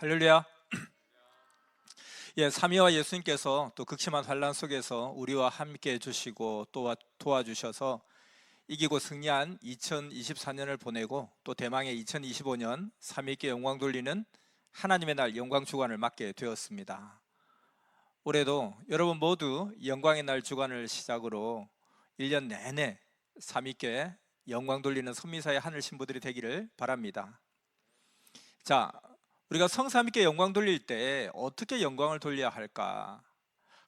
할렐루야. 삼위와 예수님께서 또 극심한 환란 속에서 우리와 함께 해주시고 또 도와주셔서 이기고 승리한 2024년을 보내고 또 대망의 2025년 삼위께 영광 돌리는 하나님의 날 영광 주간을 맞게 되었습니다. 올해도 여러분 모두 영광의 날 주간을 시작으로 1년 내내 삼위께 영광 돌리는 선미사의 하늘 신부들이 되기를 바랍니다. 자, 우리가 성삼위께 영광 돌릴 때 어떻게 영광을 돌려야 할까?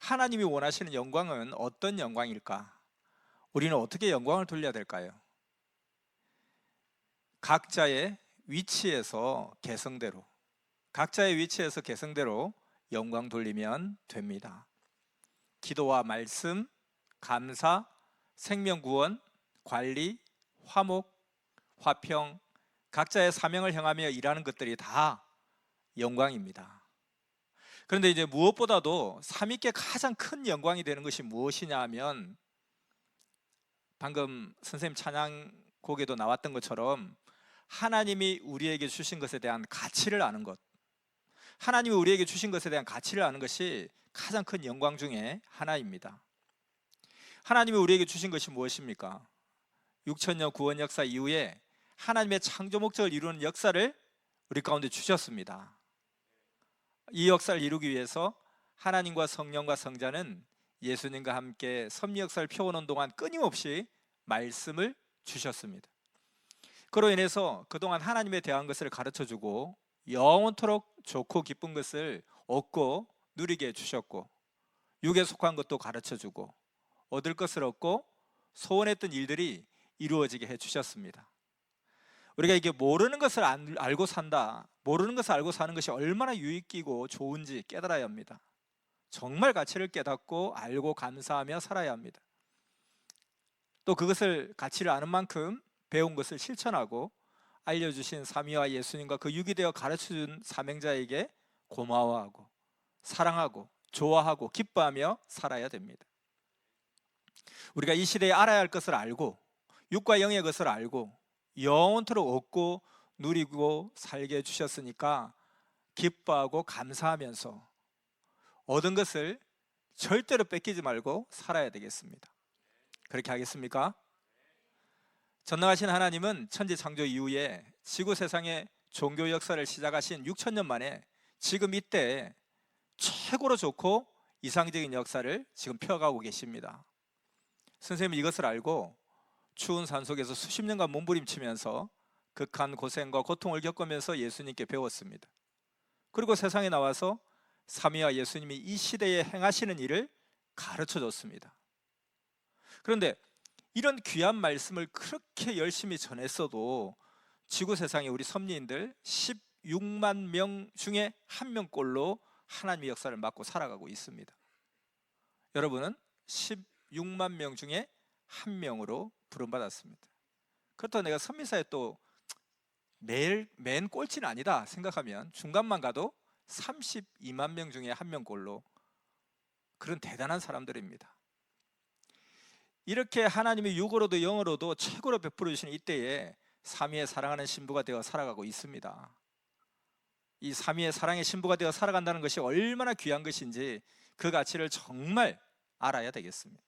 하나님이 원하시는 영광은 어떤 영광일까? 우리는 어떻게 영광을 돌려야 될까요? 각자의 위치에서 개성대로 영광 돌리면 됩니다. 기도와 말씀, 감사, 생명구원, 관리, 화목, 화평, 각자의 사명을 행하며 일하는 것들이 다 영광입니다. 그런데 이제 무엇보다도 삼위께 가장 큰 영광이 되는 것이 무엇이냐 하면, 방금 선생님 찬양곡에도 나왔던 것처럼 하나님이 우리에게 주신 것에 대한 가치를 아는 것, 하나님이 우리에게 주신 것에 대한 가치를 아는 것이 가장 큰 영광 중에 하나입니다. 하나님이 우리에게 주신 것이 무엇입니까? 6천년 구원 역사 이후에 하나님의 창조 목적을 이루는 역사를 우리 가운데 주셨습니다. 이 역사를 이루기 위해서 하나님과 성령과 성자는 예수님과 함께 섭리 역사를 펴오는 동안 끊임없이 말씀을 주셨습니다. 그로 인해서 그동안 하나님에 대한 것을 가르쳐주고 영원토록 좋고 기쁜 것을 얻고 누리게 해주셨고, 육에 속한 것도 가르쳐주고 얻을 것을 얻고 소원했던 일들이 이루어지게 해주셨습니다. 우리가 이게 모르는 것을 알고 산다, 모르는 것을 알고 사는 것이 얼마나 유익이고 좋은지 깨달아야 합니다. 정말 가치를 깨닫고 알고 감사하며 살아야 합니다. 또 그것을 가치를 아는 만큼 배운 것을 실천하고 알려주신 삼위와 예수님과 그 육이 되어 가르쳐준 사명자에게 고마워하고 사랑하고 좋아하고 기뻐하며 살아야 됩니다. 우리가 이 시대에 알아야 할 것을 알고 육과 영의 것을 알고 영원토록 얻고 누리고 살게 해주셨으니까 기뻐하고 감사하면서 얻은 것을 절대로 뺏기지 말고 살아야 되겠습니다. 그렇게 하겠습니까? 전능하신 하나님은 천지 창조 이후에 지구 세상의 종교 역사를 시작하신 6천년 만에 지금 이때 최고로 좋고 이상적인 역사를 지금 펴가고 계십니다. 선생님은 이것을 알고 추운 산속에서 수십 년간 몸부림치면서 극한 고생과 고통을 겪으면서 예수님께 배웠습니다. 그리고 세상에 나와서 삼위와 예수님이 이 시대에 행하시는 일을 가르쳐 줬습니다. 그런데 이런 귀한 말씀을 그렇게 열심히 전했어도 지구 세상에 우리 섭리인들 16만 명 중에 한 명꼴로 하나님의 역사를 맡고 살아가고 있습니다. 여러분은 16만 명 중에 한 명으로 부름받았습니다. 그렇다고 내가 선미사에 또 맨 꼴찌는 아니다 생각하면 중간만 가도 32만 명 중에 한 명꼴로 그런 대단한 사람들입니다. 이렇게 하나님이 육으로도 영으로도 최고로 베풀어 주시는 이때에 삼위의 사랑하는 신부가 되어 살아가고 있습니다. 이 삼위의 사랑의 신부가 되어 살아간다는 것이 얼마나 귀한 것인지 그 가치를 정말 알아야 되겠습니다.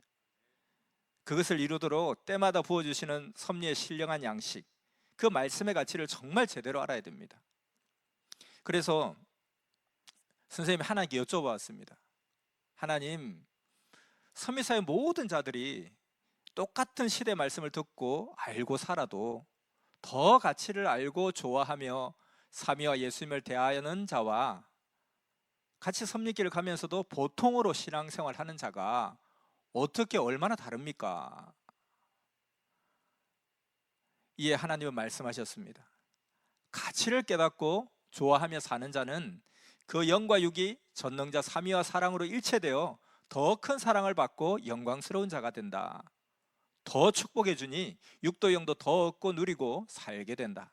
그것을 이루도록 때마다 부어주시는 섭리의 신령한 양식, 그 말씀의 가치를 정말 제대로 알아야 됩니다. 그래서 선생님이 하나님께 여쭤봤습니다. 하나님, 섭리사의 모든 자들이 똑같은 시대 말씀을 듣고 알고 살아도 더 가치를 알고 좋아하며 삼위와 예수님을 대하는 자와 같이 섭리길을 가면서도 보통으로 신앙생활 하는 자가 어떻게 얼마나 다릅니까? 이에 하나님은 말씀하셨습니다. 가치를 깨닫고 좋아하며 사는 자는 그 영과 육이 전능자 삼위와 사랑으로 일체되어 더 큰 사랑을 받고 영광스러운 자가 된다. 더 축복해 주니 육도 영도 더 얻고 누리고 살게 된다.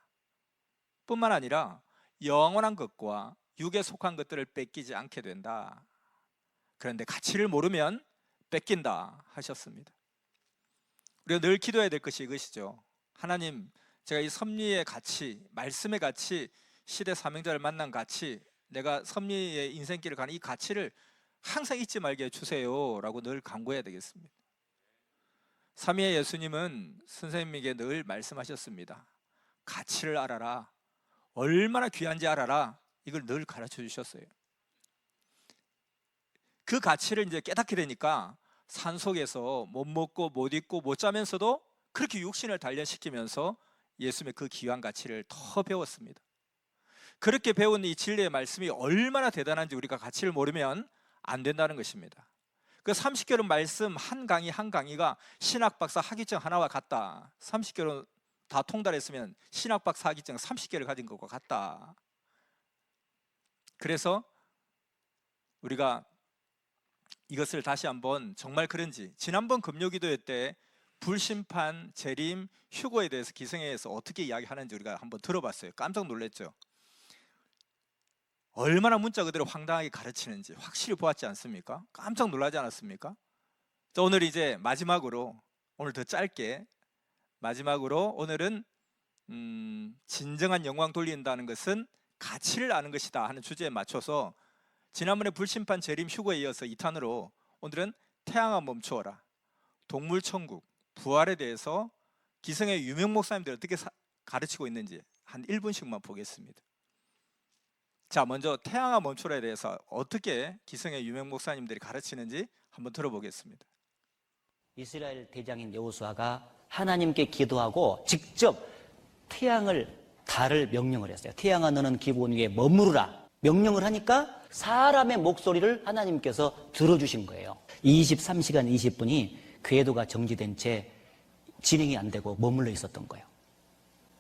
뿐만 아니라 영원한 것과 육에 속한 것들을 뺏기지 않게 된다. 그런데 가치를 모르면 뺏긴다 하셨습니다. 우리가 늘 기도해야 될 것이 이것이죠. 하나님, 제가 이 섭리의 가치, 말씀의 가치, 시대 사명자를 만난 가치 내가 섭리의 인생길을 가는 이 가치를 항상 잊지 말게 해주세요라고 늘 간구해야 되겠습니다. 삼위의 예수님은 선생님에게 늘 말씀하셨습니다. 가치를 알아라. 얼마나 귀한지 알아라. 이걸 늘 가르쳐 주셨어요. 그 가치를 이제 깨닫게 되니까 산속에서 못 먹고 못 입고 못 자면서도 그렇게 육신을 단련시키면서 예수님의 그 귀한 가치를 더 배웠습니다. 그렇게 배운 이 진리의 말씀이 얼마나 대단한지 우리가 가치를 모르면 안 된다는 것입니다. 그 30개론 말씀 한 강의 한 강의가 신학박사 학위증 하나와 같다. 30개론 다 통달했으면 신학박사 학위증 30개를 가진 것과 같다. 그래서 우리가 이것을 다시 한번 정말 그런지 지난번 금요기도회 때 불심판, 재림, 휴거에 대해서 기성회에서 어떻게 이야기하는지 우리가 한번 들어봤어요. 깜짝 놀랐죠. 얼마나 문자 그대로 황당하게 가르치는지 확실히 보았지 않습니까? 깜짝 놀라지 않았습니까? 자, 오늘 이제 마지막으로, 오늘 더 짧게 마지막으로 오늘은 진정한 영광 돌린다는 것은 가치를 아는 것이다 하는 주제에 맞춰서 지난번에 불심판, 재림, 휴거에 이어서 2탄으로 오늘은 태양아 멈추어라, 동물천국, 부활에 대해서 기성의 유명 목사님들이 어떻게 가르치고 있는지 한 1분씩만 보겠습니다. 자, 먼저 태양아 멈추어라에 대해서 어떻게 기성의 유명 목사님들이 가르치는지 한번 들어보겠습니다. 이스라엘 대장인 여호수아가 하나님께 기도하고 직접 달을 명령을 했어요. 태양아 너는 기본 위에 머무르라 명령을 하니까 사람의 목소리를 하나님께서 들어주신 거예요. 23시간 20분이 궤도가 정지된 채 진행이 안 되고 머물러 있었던 거예요.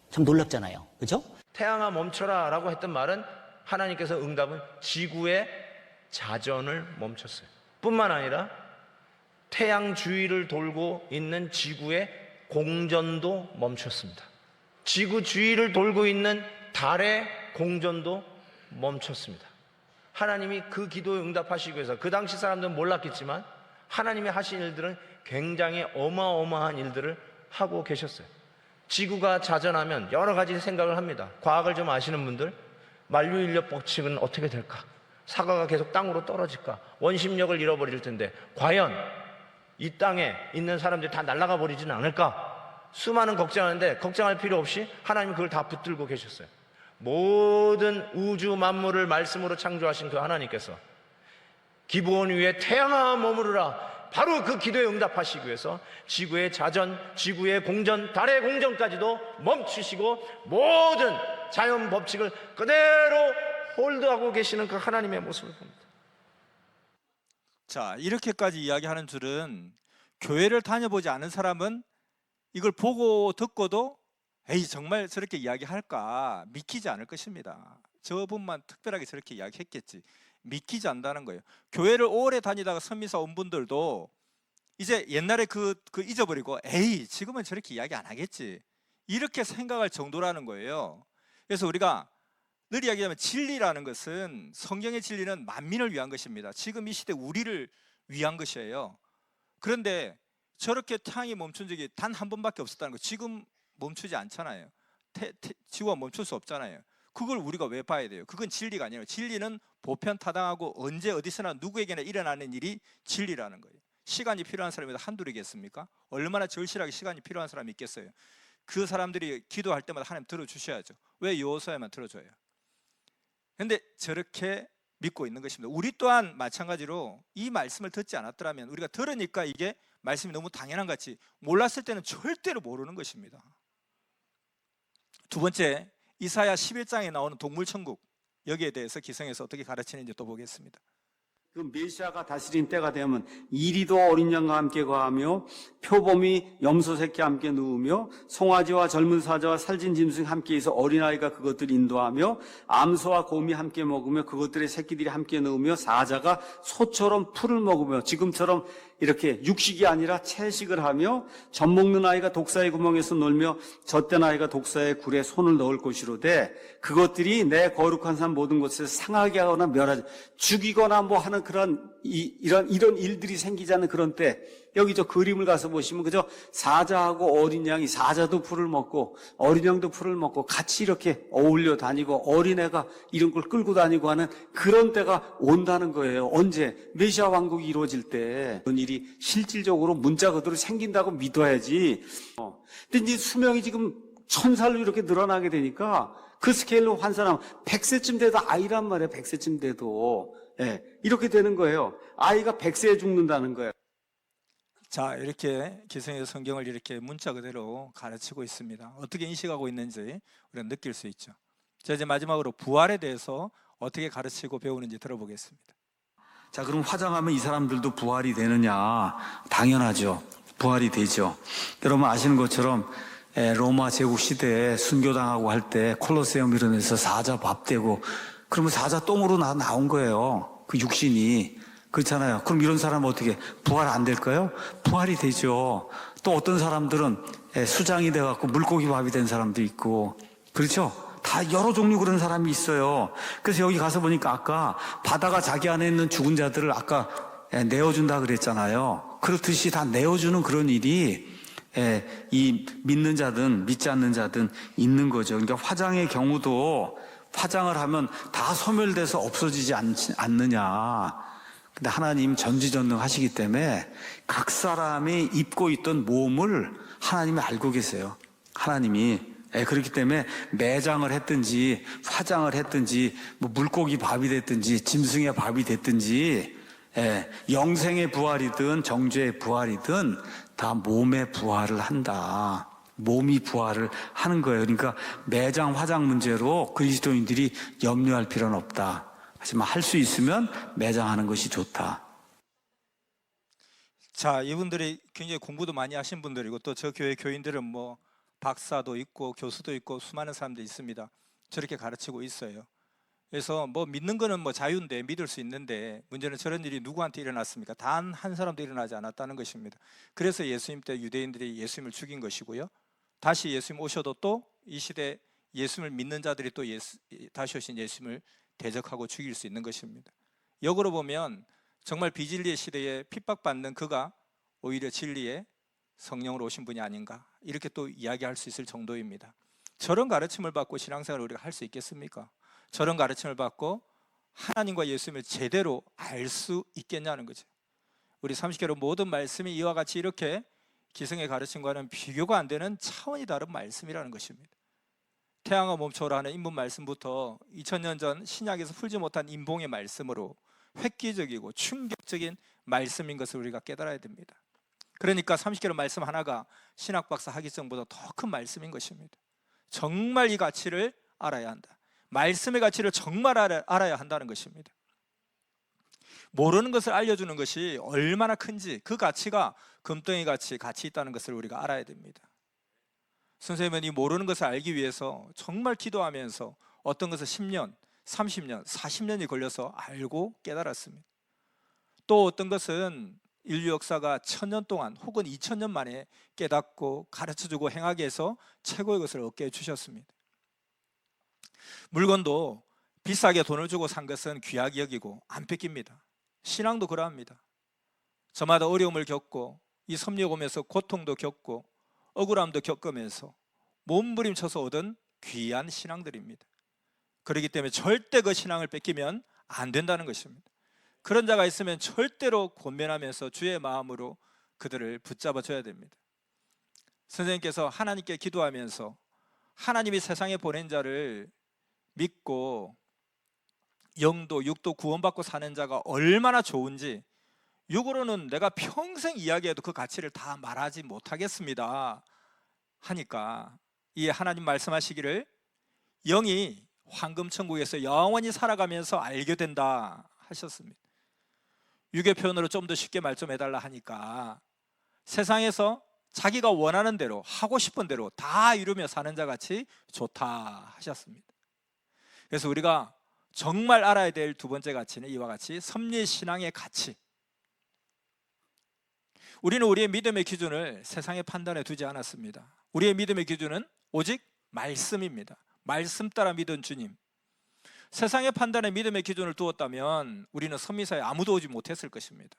참 놀랍잖아요. 그죠? 태양아 멈춰라 라고 했던 말은 하나님께서 응답은 지구의 자전을 멈췄어요. 뿐만 아니라 태양 주위를 돌고 있는 지구의 공전도 멈췄습니다. 지구 주위를 돌고 있는 달의 공전도 멈췄습니다. 하나님이 그 기도에 응답하시기 위해서 그 당시 사람들은 몰랐겠지만 하나님이 하신 일들은 굉장히 어마어마한 일들을 하고 계셨어요. 지구가 자전하면 여러 가지 생각을 합니다. 과학을 좀 아시는 분들, 만류인력 법칙은 어떻게 될까? 사과가 계속 땅으로 떨어질까? 원심력을 잃어버릴 텐데 과연 이 땅에 있는 사람들이 다 날아가 버리지는 않을까? 수많은 걱정하는데 걱정할 필요 없이 하나님이 그걸 다 붙들고 계셨어요. 모든 우주 만물을 말씀으로 창조하신 그 하나님께서 기본 위에 태양아 머무르라, 바로 그 기도에 응답하시기 위해서 지구의 자전, 지구의 공전, 달의 공전까지도 멈추시고 모든 자연 법칙을 그대로 홀드하고 계시는 그 하나님의 모습을 봅니다. 자, 이렇게까지 이야기하는 줄은 교회를 다녀보지 않은 사람은 이걸 보고 듣고도 에이 정말 저렇게 이야기할까 믿기지 않을 것입니다. 저분만 특별하게 저렇게 이야기했겠지 믿기지 않는다는 거예요. 교회를 오래 다니다가 선미사 온 분들도 이제 옛날에 그 잊어버리고 에이 지금은 저렇게 이야기 안 하겠지 이렇게 생각할 정도라는 거예요. 그래서 우리가 늘 이야기하면 진리라는 것은, 성경의 진리는 만민을 위한 것입니다. 지금 이 시대 우리를 위한 것이에요. 그런데 저렇게 태양이 멈춘 적이 단 한 번밖에 없었다는 거, 지금 멈추지 않잖아요. 지구가 멈출 수 없잖아요. 그걸 우리가 왜 봐야 돼요? 그건 진리가 아니에요. 진리는 보편타당하고 언제 어디서나 누구에게나 일어나는 일이 진리라는 거예요. 시간이 필요한 사람이 한둘이겠습니까? 얼마나 절실하게 시간이 필요한 사람이 있겠어요? 그 사람들이 기도할 때마다 하나님 들어주셔야죠. 왜 여호수아에만 들어줘요? 그런데 저렇게 믿고 있는 것입니다. 우리 또한 마찬가지로 이 말씀을 듣지 않았더라면, 우리가 들으니까 이게 말씀이 너무 당연한 것 같이 몰랐을 때는 절대로 모르는 것입니다. 두 번째, 이사야 11장에 나오는 동물천국, 여기에 대해서 기성에서 어떻게 가르치는지 또 보겠습니다. 그 메시아가 다스린 때가 되면 이리도 어린 양과 함께 거하며 표범이 염소 새끼 함께 누우며 송아지와 젊은 사자와 살진 짐승이 함께 있어 어린아이가 그것들을 인도하며 암소와 곰이 함께 먹으며 그것들의 새끼들이 함께 누우며 사자가 소처럼 풀을 먹으며, 지금처럼 이렇게 육식이 아니라 채식을 하며, 젖 먹는 아이가 독사의 구멍에서 놀며 젖된 아이가 독사의 굴에 손을 넣을 것이로되 그것들이 내 거룩한 산 모든 곳에서 상하게 하거나 멸하지, 죽이거나 뭐 하는 하는 이런 일들이 생기지 않는 그런 때, 여기 저 그림을 가서 보시면 그저 사자하고 어린 양이, 사자도 풀을 먹고 어린 양도 풀을 먹고 같이 이렇게 어울려 다니고 어린애가 이런 걸 끌고 다니고 하는 그런 때가 온다는 거예요. 언제? 메시아 왕국이 이루어질 때 그런 일이 실질적으로 문자 그대로 생긴다고 믿어야지. 근데 이제 수명이 지금 1000살로 이렇게 늘어나게 되니까 그 스케일로 환산하면 100세쯤 돼도 아이란 말이에요. 100세쯤 돼도. 예, 이렇게 되는 거예요. 아이가 100세에 죽는다는 거예요. 자, 이렇게 기성의 성경을 이렇게 문자 그대로 가르치고 있습니다. 어떻게 인식하고 있는지 우리가 느낄 수 있죠. 자, 이제 마지막으로 부활에 대해서 어떻게 가르치고 배우는지 들어보겠습니다. 자, 그럼 화장하면 이 사람들도 부활이 되느냐? 당연하죠. 부활이 되죠. 여러분 아시는 것처럼 로마 제국 시대에 순교당하고 할 때 콜로세움 이런 데서 사자 밥 되고 그러면 사자 똥으로 나온 거예요. 그 육신이. 그렇잖아요. 그럼 이런 사람은 어떻게 부활 안 될까요? 부활이 되죠. 또 어떤 사람들은 수장이 돼갖고 물고기 밥이 된 사람도 있고 그렇죠? 다 여러 종류 그런 사람이 있어요. 그래서 여기 가서 보니까 아까 바다가 자기 안에 있는 죽은 자들을 아까 내어준다 그랬잖아요. 그렇듯이 다 내어주는 그런 일이 이 믿는 자든 믿지 않는 자든 있는 거죠. 그러니까 화장의 경우도 화장을 하면 다 소멸돼서 없어지지 않느냐. 근데 하나님 전지전능하시기 때문에 각 사람이 입고 있던 몸을 하나님이 알고 계세요. 하나님이. 그렇기 때문에 매장을 했든지 화장을 했든지 뭐 물고기 밥이 됐든지 짐승의 밥이 됐든지 영생의 부활이든 정죄의 부활이든 다 몸의 부활을 한다. 몸이 부활을 하는 거예요. 그러니까 매장 화장 문제로 그리스도인들이 염려할 필요는 없다. 하지만 할 수 있으면 매장하는 것이 좋다. 자, 이분들이 굉장히 공부도 많이 하신 분들이고 또 저 교회 교인들은 뭐 박사도 있고 교수도 있고 수많은 사람들이 있습니다. 저렇게 가르치고 있어요. 그래서 뭐 믿는 거는 뭐 자유인데 믿을 수 있는데 문제는 저런 일이 누구한테 일어났습니까? 단 한 사람도 일어나지 않았다는 것입니다. 그래서 예수님 때 유대인들이 예수님을 죽인 것이고요. 다시 예수님 오셔도 또 이 시대 예수님을 믿는 자들이 또 다시 오신 예수님을 대적하고 죽일 수 있는 것입니다. 역으로 보면 정말 비진리의 시대에 핍박받는 그가 오히려 진리의 성령으로 오신 분이 아닌가 이렇게 또 이야기할 수 있을 정도입니다. 저런 가르침을 받고 신앙생활을 우리가 할 수 있겠습니까? 저런 가르침을 받고 하나님과 예수님을 제대로 알 수 있겠냐는 거죠. 우리 30개로 모든 말씀이 이와 같이 이렇게 기성의 가르침과는 비교가 안 되는 차원이 다른 말씀이라는 것입니다. 태양아 멈춰라 하는 인문 말씀부터 2000년 전 신약에서 풀지 못한 인봉의 말씀으로 획기적이고 충격적인 말씀인 것을 우리가 깨달아야 됩니다. 그러니까 30개로 말씀 하나가 신학박사 학위증보다 더 큰 말씀인 것입니다. 정말 이 가치를 알아야 한다. 말씀의 가치를 정말 알아야 한다는 것입니다. 모르는 것을 알려주는 것이 얼마나 큰지 그 가치가 금덩이 같이 가치 있다는 것을 우리가 알아야 됩니다. 선생님은 이 모르는 것을 알기 위해서 정말 기도하면서 어떤 것을 10년, 30년, 40년이 걸려서 알고 깨달았습니다. 또 어떤 것은 인류 역사가 1000년 동안 혹은 2000년 만에 깨닫고 가르쳐주고 행하게 해서 최고의 것을 얻게 해주셨습니다. 물건도 비싸게 돈을 주고 산 것은 귀하게 여기고 안 뺏깁니다. 신앙도 그러합니다. 저마다 어려움을 겪고 이 섭리오면서 고통도 겪고 억울함도 겪으면서 몸부림쳐서 얻은 귀한 신앙들입니다. 그렇기 때문에 절대 그 신앙을 뺏기면 안 된다는 것입니다. 그런 자가 있으면 절대로 권면하면서 주의 마음으로 그들을 붙잡아 줘야 됩니다. 선생님께서 하나님께 기도하면서 하나님이 세상에 보낸 자를 믿고 영도 육도 구원받고 사는 자가 얼마나 좋은지 육으로는 내가 평생 이야기해도 그 가치를 다 말하지 못하겠습니다 하니까 이 하나님 말씀하시기를 영이 황금천국에서 영원히 살아가면서 알게 된다 하셨습니다. 육의 표현으로 좀 더 쉽게 말 좀 해달라 하니까 세상에서 자기가 원하는 대로 하고 싶은 대로 다 이루며 사는 자 같이 좋다 하셨습니다. 그래서 우리가 정말 알아야 될 두 번째 가치는 이와 같이 섭리신앙의 가치. 우리는 우리의 믿음의 기준을 세상의 판단에 두지 않았습니다. 우리의 믿음의 기준은 오직 말씀입니다. 말씀 따라 믿은 주님. 세상의 판단에 믿음의 기준을 두었다면 우리는 선미사에 아무도 오지 못했을 것입니다.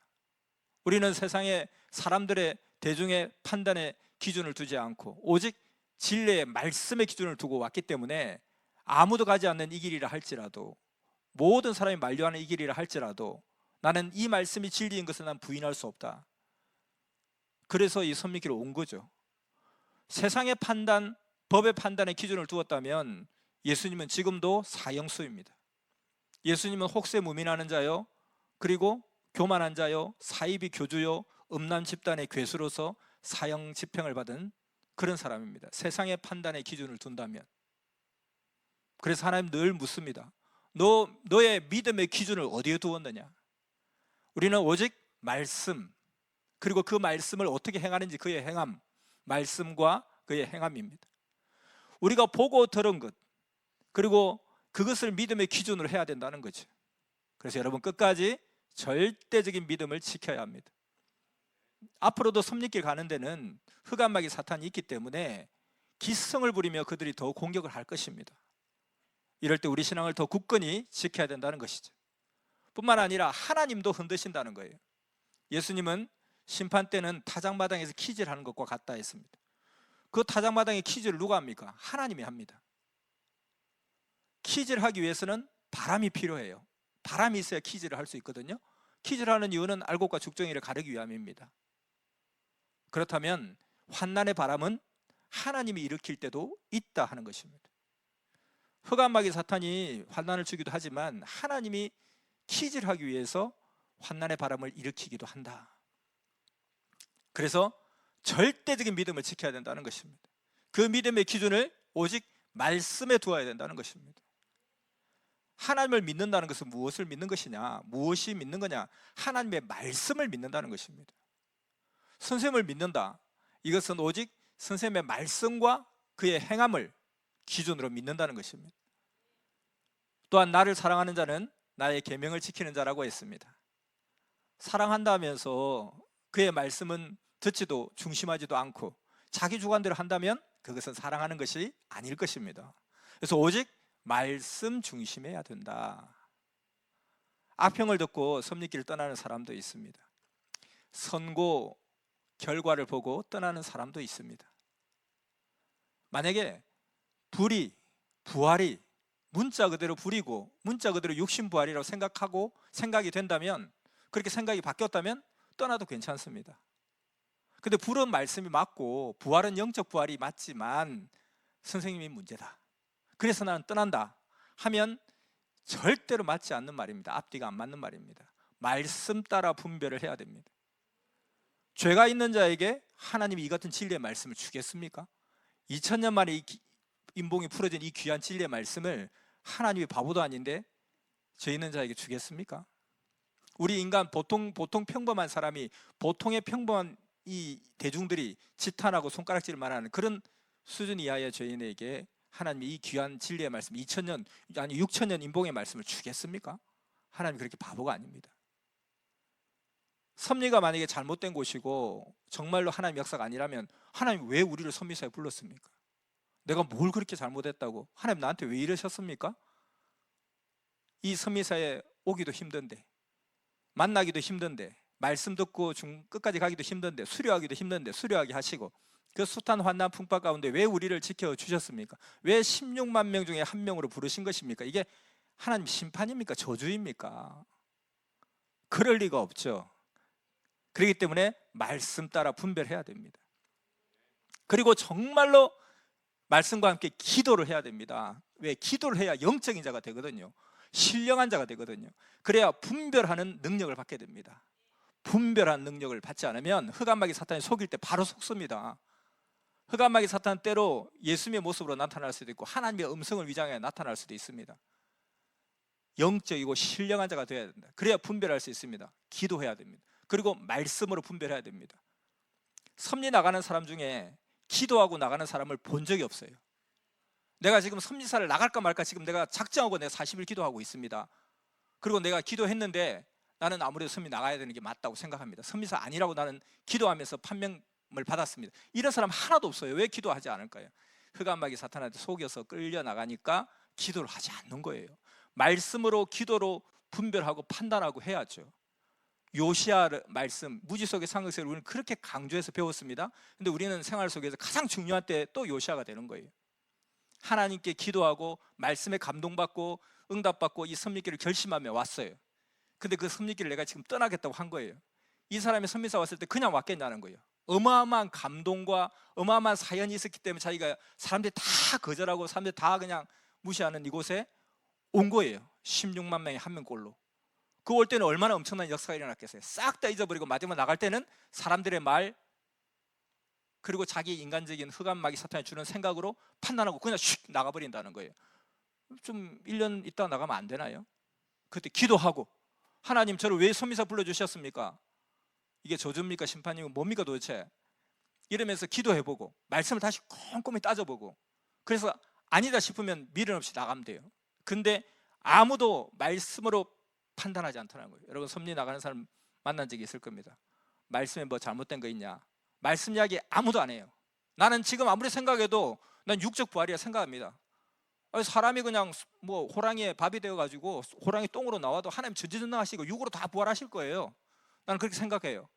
우리는 세상의 사람들의 대중의 판단에 기준을 두지 않고 오직 진리의 말씀의 기준을 두고 왔기 때문에 아무도 가지 않는 이 길이라 할지라도, 모든 사람이 만류하는 이 길이라 할지라도 나는 이 말씀이 진리인 것을 난 부인할 수 없다. 그래서 이 선미길을 온 거죠. 세상의 판단, 법의 판단의 기준을 두었다면 예수님은 지금도 사형수입니다. 예수님은 혹세무민하는 자요, 그리고 교만한 자요, 사이비 교주요, 음란 집단의 괴수로서 사형 집행을 받은 그런 사람입니다. 세상의 판단의 기준을 둔다면. 그래서 하나님 늘 묻습니다. 너의 믿음의 기준을 어디에 두었느냐? 우리는 오직 말씀, 그리고 그 말씀을 어떻게 행하는지 그의 행함, 말씀과 그의 행함입니다. 우리가 보고 들은 것, 그리고 그것을 믿음의 기준으로 해야 된다는 거죠. 그래서 여러분 끝까지 절대적인 믿음을 지켜야 합니다. 앞으로도 섭리길 가는 데는 흑암마귀 사탄이 있기 때문에 기성을 부리며 그들이 더 공격을 할 것입니다. 이럴 때 우리 신앙을 더 굳건히 지켜야 된다는 것이죠. 뿐만 아니라 하나님도 흔드신다는 거예요. 예수님은 심판 때는 타작마당에서 키질 하는 것과 같다 했습니다. 그 타작마당의 키질을 누가 합니까? 하나님이 합니다. 키질을 하기 위해서는 바람이 필요해요. 바람이 있어야 키질을 할 수 있거든요. 키질을 하는 이유는 알곡과 죽정이를 가르기 위함입니다. 그렇다면 환난의 바람은 하나님이 일으킬 때도 있다 하는 것입니다. 흑암마귀 사탄이 환난을 주기도 하지만 하나님이 키질하기 위해서 환난의 바람을 일으키기도 한다. 그래서 절대적인 믿음을 지켜야 된다는 것입니다. 그 믿음의 기준을 오직 말씀에 두어야 된다는 것입니다. 하나님을 믿는다는 것은 무엇을 믿는 것이냐? 무엇이 믿는 거냐? 하나님의 말씀을 믿는다는 것입니다. 선생님을 믿는다. 이것은 오직 선생님의 말씀과 그의 행함을 기준으로 믿는다는 것입니다. 또한 나를 사랑하는 자는 나의 계명을 지키는 자라고 했습니다. 사랑한다면서 그의 말씀은 듣지도 중심하지도 않고 자기 주관대로 한다면 그것은 사랑하는 것이 아닐 것입니다. 그래서 오직 말씀 중심해야 된다. 악평을 듣고 섭리길을 떠나는 사람도 있습니다. 선고 결과를 보고 떠나는 사람도 있습니다. 만약에 부활이 문자 그대로 불이고 문자 그대로 육신부활이라고 생각이 된다면, 그렇게 생각이 바뀌었다면 떠나도 괜찮습니다. 근데 불은 말씀이 맞고 부활은 영적 부활이 맞지만 선생님이 문제다, 그래서 나는 떠난다 하면 절대로 맞지 않는 말입니다. 앞뒤가 안 맞는 말입니다. 말씀 따라 분별을 해야 됩니다. 죄가 있는 자에게 하나님이 이 같은 진리의 말씀을 주겠습니까? 2000년 만에 인봉이 풀어진 이 귀한 진리의 말씀을 하나님이 바보도 아닌데 죄 있는 자에게 주겠습니까? 우리 인간 보통 평범한 사람이, 보통의 평범한 이 대중들이 지탄하고 손가락질을 말하는 그런 수준 이하의 죄인에게 하나님이 이 귀한 진리의 말씀 2000년 아니 6000년 인봉의 말씀을 주겠습니까? 하나님 그렇게 바보가 아닙니다. 섭리가 만약에 잘못된 곳이고 정말로 하나님 역사가 아니라면 하나님 왜 우리를 섭리사에 불렀습니까? 내가 뭘 그렇게 잘못했다고 하나님 나한테 왜 이러셨습니까? 이 섭리사에 오기도 힘든데, 만나기도 힘든데, 말씀 듣고 끝까지 가기도 힘든데, 수료하기도 힘든데 수료하게 하시고, 그 숱한 환난 풍파 가운데 왜 우리를 지켜주셨습니까? 왜 16만 명 중에 한 명으로 부르신 것입니까? 이게 하나님 심판입니까? 저주입니까? 그럴 리가 없죠. 그렇기 때문에 말씀 따라 분별해야 됩니다. 그리고 정말로 말씀과 함께 기도를 해야 됩니다. 왜? 기도를 해야 영적인 자가 되거든요. 신령한 자가 되거든요. 그래야 분별하는 능력을 받게 됩니다. 분별하는 능력을 받지 않으면 흑암마귀 사탄이 속일 때 바로 속습니다. 흑암마귀 사탄 때로 예수님의 모습으로 나타날 수도 있고 하나님의 음성을 위장해 나타날 수도 있습니다. 영적이고 신령한 자가 되어야 된다. 그래야 분별할 수 있습니다. 기도해야 됩니다. 그리고 말씀으로 분별해야 됩니다. 섭리 나가는 사람 중에 기도하고 나가는 사람을 본 적이 없어요. 내가 지금 섭리사를 나갈까 말까 지금 내가 작정하고 내가 40일 기도하고 있습니다. 그리고 내가 기도했는데 나는 아무래도 섭리 나가야 되는 게 맞다고 생각합니다. 섭리사 아니라고 나는 기도하면서 판명을 받았습니다. 이런 사람 하나도 없어요. 왜 기도하지 않을까요? 흑암마귀 사탄한테 속여서 끌려 나가니까 기도를 하지 않는 거예요. 말씀으로 기도로 분별하고 판단하고 해야죠. 요시야 말씀, 무지 속의 상급세를 우리는 그렇게 강조해서 배웠습니다. 근데 우리는 생활 속에서 가장 중요한 때 또 요시야가 되는 거예요. 하나님께 기도하고 말씀에 감동받고 응답받고 이 섭리길을 결심하며 왔어요. 근데 그 섭리길을 내가 지금 떠나겠다고 한 거예요. 이 사람이 선미사 왔을 때 그냥 왔겠냐는 거예요. 어마어마한 감동과 어마어마한 사연이 있었기 때문에 자기가 사람들이 다 거절하고 사람들이 다 그냥 무시하는 이곳에 온 거예요. 16만 명이 한 명꼴로. 그 올 때는 얼마나 엄청난 역사가 일어났겠어요. 싹 다 잊어버리고 마지막 나갈 때는 사람들의 말 그리고 자기 인간적인 흑암마귀 사탄이 주는 생각으로 판단하고 그냥 슉 나가버린다는 거예요. 좀 1년 있다가 나가면 안 되나요? 그때 기도하고 하나님 저를 왜 선미사 불러주셨습니까? 이게 저주입니까? 심판이고 뭡니까 도대체? 이러면서 기도해보고 말씀을 다시 꼼꼼히 따져보고 그래서 아니다 싶으면 미련 없이 나가면 돼요. 근데 아무도 말씀으로 판단하지 않더라는 거예요. 여러분 섭리 나가는 사람 만난 적이 있을 겁니다. 말씀에 뭐 잘못된 거 있냐? 말씀 이야기 아무도 안 해요. 나는 지금 아무리 생각해도 난 육적 부활이라 생각합니다. 사람이 그냥 뭐 호랑이의 밥이 되어가지고 호랑이 똥으로 나와도 하나님 전지전능하시고 육으로 다 부활하실 거예요. 나는 그렇게 생각해요.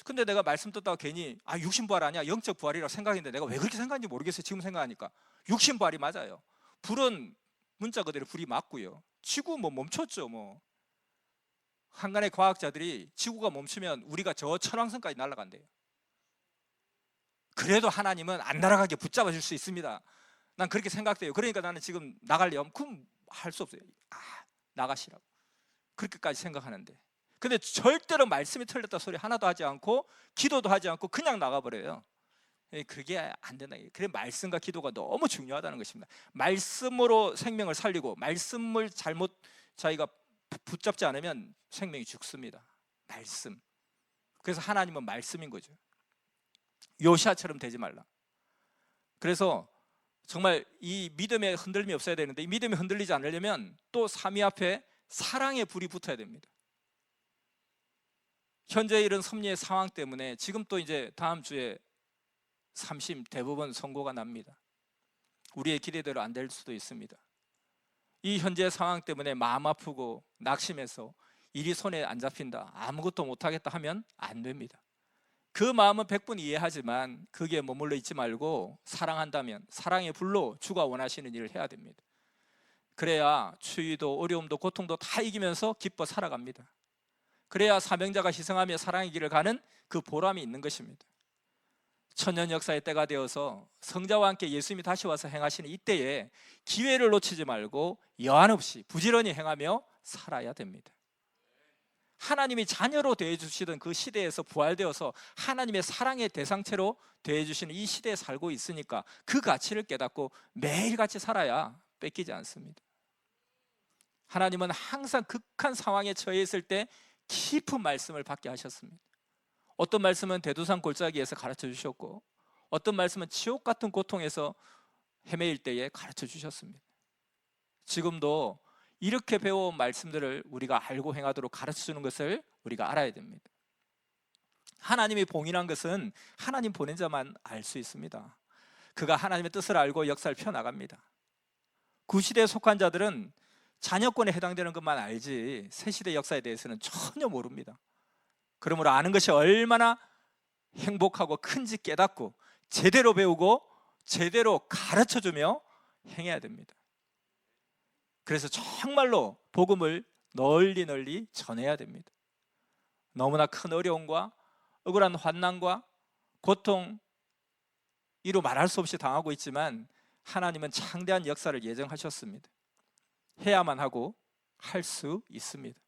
근데 내가 말씀 듣다가 괜히 육신 부활 아니야 영적 부활이라고 생각했는데 내가 왜 그렇게 생각하는지 모르겠어요. 지금 생각하니까 육신 부활이 맞아요. 불은 문자 그대로 불이 맞고요. 지구 뭐 멈췄죠. 뭐 한간의 과학자들이 지구가 멈추면 우리가 저 천왕성까지 날아간대요. 그래도 하나님은 안 날아가게 붙잡아 줄 수 있습니다. 난 그렇게 생각돼요. 그러니까 나는 지금 나가려면 그럼 할 수 없어요. 나가시라고 그렇게까지 생각하는데 근데 절대로 말씀이 틀렸다 소리 하나도 하지 않고 기도도 하지 않고 그냥 나가버려요. 그게 안 된다. 그래 말씀과 기도가 너무 중요하다는 것입니다. 말씀으로 생명을 살리고 말씀을 잘못 자기가 붙잡지 않으면 생명이 죽습니다. 말씀. 그래서 하나님은 말씀인 거죠. 요시야처럼 되지 말라. 그래서 정말 이 믿음에 흔들림이 없어야 되는데 이 믿음이 흔들리지 않으려면 또 삼위 앞에 사랑의 불이 붙어야 됩니다. 현재 이런 섭리의 상황 때문에 지금 또 이제 다음 주에 3심 대법원 선고가 납니다. 우리의 기대대로 안 될 수도 있습니다. 이 현재 상황 때문에 마음 아프고 낙심해서 일이 손에 안 잡힌다, 아무것도 못하겠다 하면 안 됩니다. 그 마음은 100분 이해하지만 거기에 머물러 있지 말고 사랑한다면 사랑의 불로 주가 원하시는 일을 해야 됩니다. 그래야 추위도 어려움도 고통도 다 이기면서 기뻐 살아갑니다. 그래야 사명자가 희생하며 사랑의 길을 가는 그 보람이 있는 것입니다. 천년 역사의 때가 되어서 성자와 함께 예수님이 다시 와서 행하시는 이때에 기회를 놓치지 말고 여한 없이 부지런히 행하며 살아야 됩니다. 하나님이 자녀로 대해주시던 그 시대에서 부활되어서 하나님의 사랑의 대상체로 대해주시는 이 시대에 살고 있으니까 그 가치를 깨닫고 매일같이 살아야 뺏기지 않습니다. 하나님은 항상 극한 상황에 처해 있을 때 깊은 말씀을 받게 하셨습니다. 어떤 말씀은 대두산 골짜기에서 가르쳐 주셨고 어떤 말씀은 지옥 같은 고통에서 헤매일 때에 가르쳐 주셨습니다. 지금도 이렇게 배워온 말씀들을 우리가 알고 행하도록 가르쳐 주는 것을 우리가 알아야 됩니다. 하나님이 봉인한 것은 하나님 보낸 자만 알 수 있습니다. 그가 하나님의 뜻을 알고 역사를 펴나갑니다. 구시대에 속한 자들은 자녀권에 해당되는 것만 알지 새시대 역사에 대해서는 전혀 모릅니다. 그러므로 아는 것이 얼마나 행복하고 큰지 깨닫고 제대로 배우고 제대로 가르쳐주며 행해야 됩니다. 그래서 정말로 복음을 널리 전해야 됩니다. 너무나 큰 어려움과 억울한 환난과 고통 이루 말할 수 없이 당하고 있지만 하나님은 창대한 역사를 예정하셨습니다. 해야만 하고 할 수 있습니다.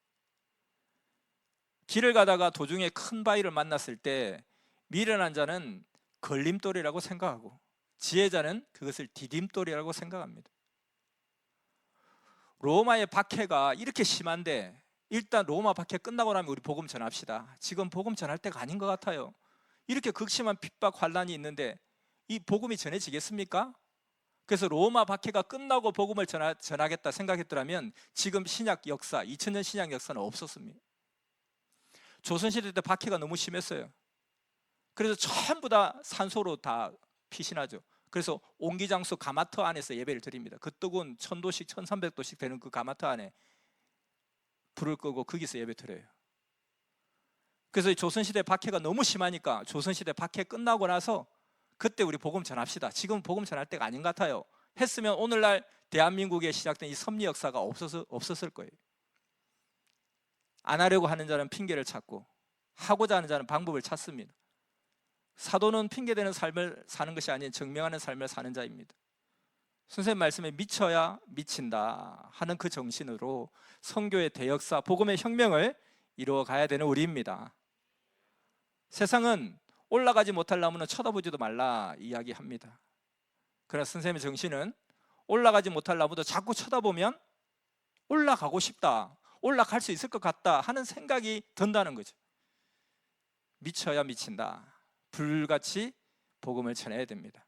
길을 가다가 도중에 큰 바위를 만났을 때 미련한 자는 걸림돌이라고 생각하고 지혜자는 그것을 디딤돌이라고 생각합니다. 로마의 박해가 이렇게 심한데 일단 로마 박해 끝나고 나면 우리 복음 전합시다. 지금 복음 전할 때가 아닌 것 같아요. 이렇게 극심한 핍박 환난이 있는데 이 복음이 전해지겠습니까? 그래서 로마 박해가 끝나고 복음을 전하겠다 생각했더라면 지금 신약 역사, 2000년 신약 역사는 없었습니다. 조선시대 때 박해가 너무 심했어요. 그래서 전부 다 산소로 다 피신하죠. 그래서 옹기장수 가마터 안에서 예배를 드립니다. 그 뜨거운 1000도씩 1300도씩 되는 그 가마터 안에 불을 끄고 거기서 예배 드려요. 그래서 조선시대 박해가 너무 심하니까 조선시대 박해 끝나고 나서 그때 우리 복음 전합시다. 지금 복음 전할 때가 아닌 것 같아요. 했으면 오늘날 대한민국에 시작된 이 섭리 역사가 없었을 거예요. 안 하려고 하는 자는 핑계를 찾고 하고자 하는 자는 방법을 찾습니다. 사도는 핑계대는 삶을 사는 것이 아닌 증명하는 삶을 사는 자입니다. 선생님 말씀에 미쳐야 미친다 하는 그 정신으로 선교의 대역사, 복음의 혁명을 이루어 가야 되는 우리입니다. 세상은 올라가지 못할 나무는 쳐다보지도 말라 이야기합니다. 그러나 선생님의 정신은 올라가지 못할 나무도 자꾸 쳐다보면 올라가고 싶다, 올라갈 수 있을 것 같다 하는 생각이 든다는 거죠. 미쳐야 미친다. 불같이 복음을 전해야 됩니다.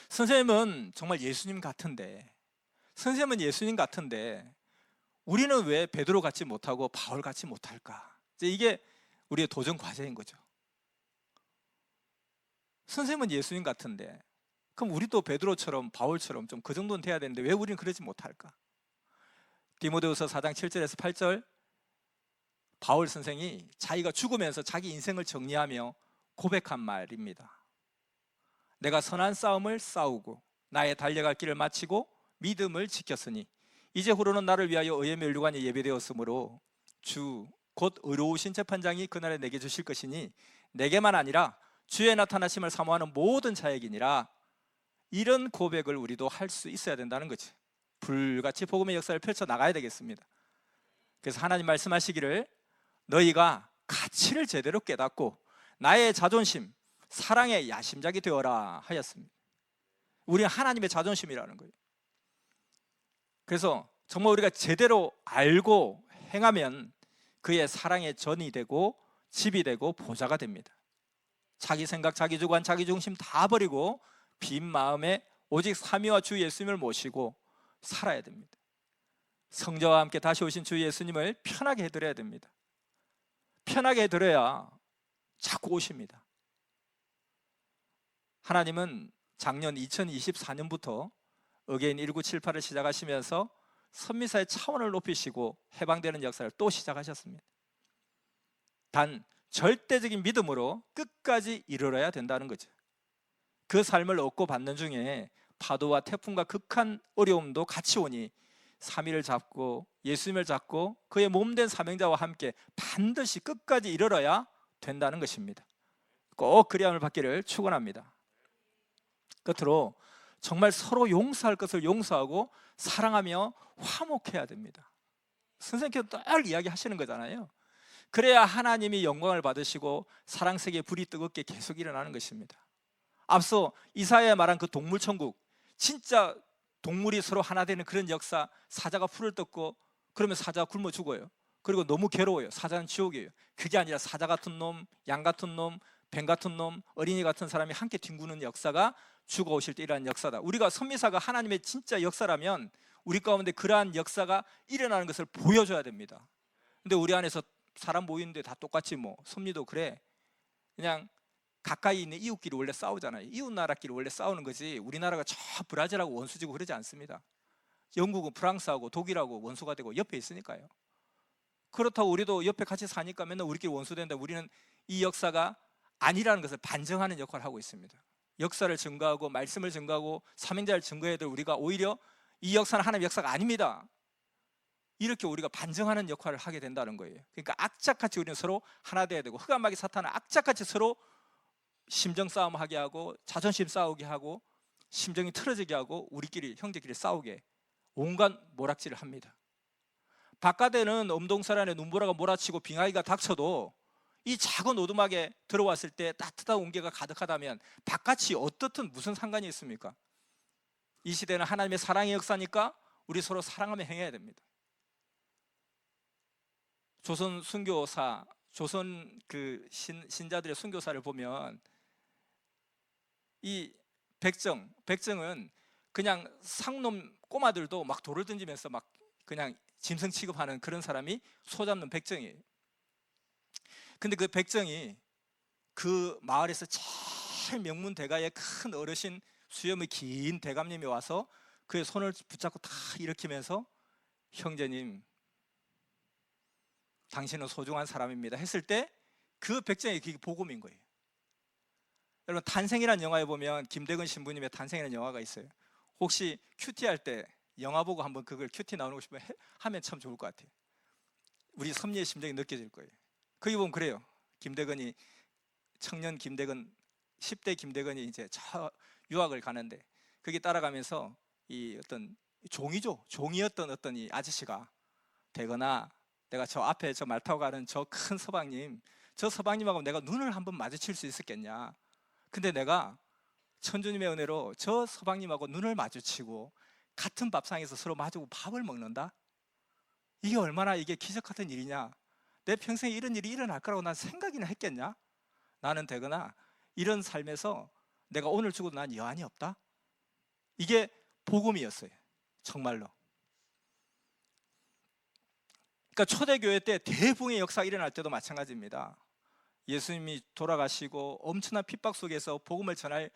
선생님은 정말 예수님 같은데, 우리는 왜 베드로 같지 못하고 바울 같지 못할까? 이게 우리의 도전 과제인 거죠. 선생님은 예수님 같은데 그럼 우리도 베드로처럼 바울처럼 좀 그 정도는 돼야 되는데 왜 우리는 그러지 못할까? 디모데후서 4장 7절에서 8절, 바울 선생이 자기가 죽으면서 자기 인생을 정리하며 고백한 말입니다. 내가 선한 싸움을 싸우고 나의 달려갈 길을 마치고 믿음을 지켰으니 이제 후로는 나를 위하여 의의 면류관이 예배되었으므로 주 곧 의로우신 재판장이 그날에 내게 주실 것이니 내게만 아니라 주의 나타나심을 사모하는 모든 자에게니라. 이런 고백을 우리도 할 수 있어야 된다는 거지. 불같이 복음의 역사를 펼쳐 나가야 되겠습니다. 그래서 하나님 말씀하시기를 너희가 가치를 제대로 깨닫고 나의 자존심, 사랑의 야심작이 되어라 하였습니다. 우리는 하나님의 자존심이라는 거예요. 그래서 정말 우리가 제대로 알고 행하면 그의 사랑의 전이 되고 집이 되고 보좌가 됩니다. 자기 생각, 자기 주관, 자기 중심 다 버리고 빈 마음에 오직 삼위와 주 예수님을 모시고 살아야 됩니다. 성자와 함께 다시 오신 주 예수님을 편하게 해드려야 됩니다. 편하게 해드려야 자꾸 오십니다. 하나님은 작년 2024년부터 어게인 1978을 시작하시면서 선미사의 차원을 높이시고 해방되는 역사를 또 시작하셨습니다. 단 절대적인 믿음으로 끝까지 이르러야 된다는 거죠. 그 삶을 얻고 받는 중에 파도와 태풍과 극한 어려움도 같이 오니 3위를 잡고 예수님을 잡고 그의 몸된 사명자와 함께 반드시 끝까지 이르러야 된다는 것입니다. 꼭 그리함을 받기를 축원합니다. 끝으로 정말 서로 용서할 것을 용서하고 사랑하며 화목해야 됩니다. 선생님께서 늘 이야기하시는 거잖아요. 그래야 하나님이 영광을 받으시고 사랑 세계의 불이 뜨겁게 계속 일어나는 것입니다. 앞서 이사야에 말한 그 동물천국, 진짜 동물이 서로 하나 되는 그런 역사, 사자가 풀을 뜯고 그러면 사자가 굶어 죽어요. 그리고 너무 괴로워요. 사자는 지옥이에요. 그게 아니라 사자 같은 놈, 양 같은 놈, 뱀 같은 놈, 어린이 같은 사람이 함께 뒹구는 역사가 죽어오실 때 일어나는 역사다. 우리가 선미사가 하나님의 진짜 역사라면 우리 가운데 그러한 역사가 일어나는 것을 보여줘야 됩니다. 근데 우리 안에서 사람 모이는데 다 똑같이 뭐 섭리도 그래, 그냥 가까이 있는 이웃끼리 원래 싸우잖아요. 이웃 나라끼리 원래 싸우는 거지 우리나라가 저 브라질하고 원수지고 그러지 않습니다. 영국은 프랑스하고 독일하고 원수가 되고 옆에 있으니까요. 그렇다고 우리도 옆에 같이 사니까 맨날 우리끼리 원수된다. 우리는 이 역사가 아니라는 것을 반증하는 역할을 하고 있습니다. 역사를 증거하고 말씀을 증거하고 사명자를 증거해야 될 우리가 오히려 이 역사는 하나님의 역사가 아닙니다, 이렇게 우리가 반증하는 역할을 하게 된다는 거예요. 그러니까 악착같이 우리는 서로 하나 돼야 되고, 흑암마귀 사탄은 악착같이 서로 심정 싸움하게 하고 자존심 싸우게 하고 심정이 틀어지게 하고 우리끼리 형제끼리 싸우게 온갖 모락질을 합니다. 바깥에는 엄동설 안에 눈보라가 몰아치고 빙하기가 닥쳐도 이 작은 오두막에 들어왔을 때 따뜻한 온기가 가득하다면 바깥이 어떻든 무슨 상관이 있습니까? 이 시대는 하나님의 사랑의 역사니까 우리 서로 사랑하며 행해야 됩니다. 조선 순교사, 조선 그 신자들의 순교사를 보면 이 백정은 그냥 상놈 꼬마들도 막 돌을 던지면서 막 그냥 짐승 취급하는 그런 사람이 소잡는 백정이에요. 근데 그 백정이 그 마을에서 정말 명문 대가의 큰 어르신, 수염이 긴 대감님이 와서 그의 손을 붙잡고 다 일으키면서 형제님, 당신은 소중한 사람입니다 했을 때 그 백정이 그게 복음인 거예요. 여러분, 탄생이라는 영화에 보면 김대근 신부님의 탄생이라는 영화가 있어요. 혹시 큐티 할 때 영화 보고 한번 그걸 큐티 나오고 싶으면 하면 참 좋을 것 같아요. 우리 섭리의 심정이 느껴질 거예요. 거기 보면 그래요. 김대근이, 청년 김대근, 10대 김대근이 이제 저 유학을 가는데 거기 따라가면서 이 어떤 종이었던 어떤 이 아저씨가, 대거나 내가 저 앞에 저 말 타고 가는 저 큰 서방님, 저 서방님하고 내가 눈을 한번 마주칠 수 있었겠냐. 근데 내가 천주님의 은혜로 저 서방님하고 눈을 마주치고 같은 밥상에서 서로 마주고 밥을 먹는다? 이게 얼마나 이게 기적 같은 일이냐. 내 평생에 이런 일이 일어날 거라고 난 생각이나 했겠냐. 나는 되거나 이런 삶에서 내가 오늘 죽어도 난 여한이 없다. 이게 복음이었어요, 정말로. 그러니까 초대교회 때 대붕의 역사가 일어날 때도 마찬가지입니다. 예수님이 돌아가시고 엄청난 핍박 속에서 복음을 전할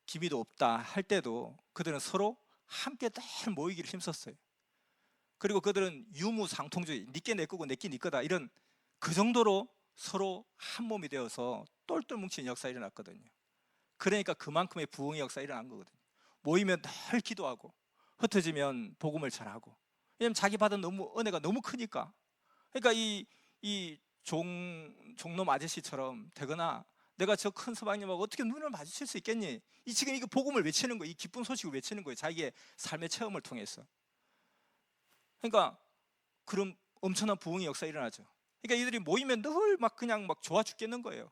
기미도 없다 할 때도 그들은 서로 함께 늘 모이기를 힘썼어요. 그리고 그들은 유무상통주의, 니께 내 거고 내께 니 거다, 이런 그 정도로 서로 한 몸이 되어서 똘똘 뭉친 역사가 일어났거든요. 그러니까 그만큼의 부흥의 역사가 일어난 거거든요. 모이면 늘 기도하고 흩어지면 복음을 전하고. 왜냐하면 자기 받은 은혜가 너무 크니까. 그러니까 이 종놈 아저씨처럼 되거나 내가 저 큰 서방님하고 어떻게 눈을 마주칠 수 있겠니? 지금 이거 복음을 외치는 거예요. 이 기쁜 소식을 외치는 거예요. 자기의 삶의 체험을 통해서. 그러니까 그런 엄청난 부흥의 역사가 일어나죠. 그러니까 이들이 모이면 늘 막 그냥 막 좋아 죽겠는 거예요.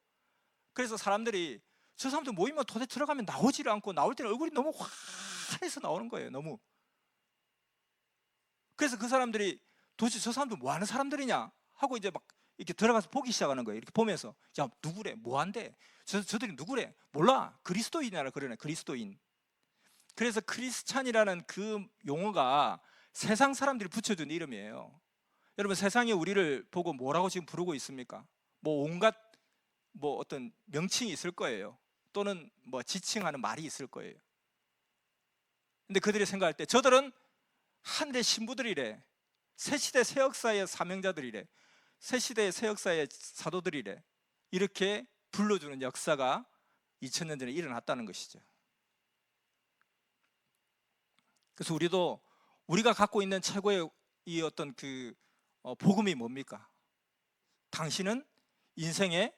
그래서 사람들이 저 사람들 모이면 도대체 들어가면 나오지를 않고, 나올 때는 얼굴이 너무 환해서 나오는 거예요. 너무. 그래서 그 사람들이 도대체 저 사람들 뭐 하는 사람들이냐 하고 이제 막 이렇게 들어가서 보기 시작하는 거예요. 이렇게 보면서 야, 누구래? 뭐 한대? 저들이 누구래? 몰라. 그리스도인이라 그러네. 그리스도인. 그래서 크리스찬이라는 그 용어가 세상 사람들이 붙여준 이름이에요. 여러분, 세상에 우리를 보고 뭐라고 지금 부르고 있습니까? 뭐 온갖 뭐 어떤 명칭이 있을 거예요. 또는 뭐 지칭하는 말이 있을 거예요. 근데 그들이 생각할 때 저들은 하늘의 신부들이래, 새시대 새역사의 사명자들이래, 새시대의 새역사의 사도들이래, 이렇게 불러주는 역사가 2000년 전에 일어났다는 것이죠. 그래서 우리가 갖고 있는 최고의 이 어떤 그 복음이 뭡니까? 당신은 인생의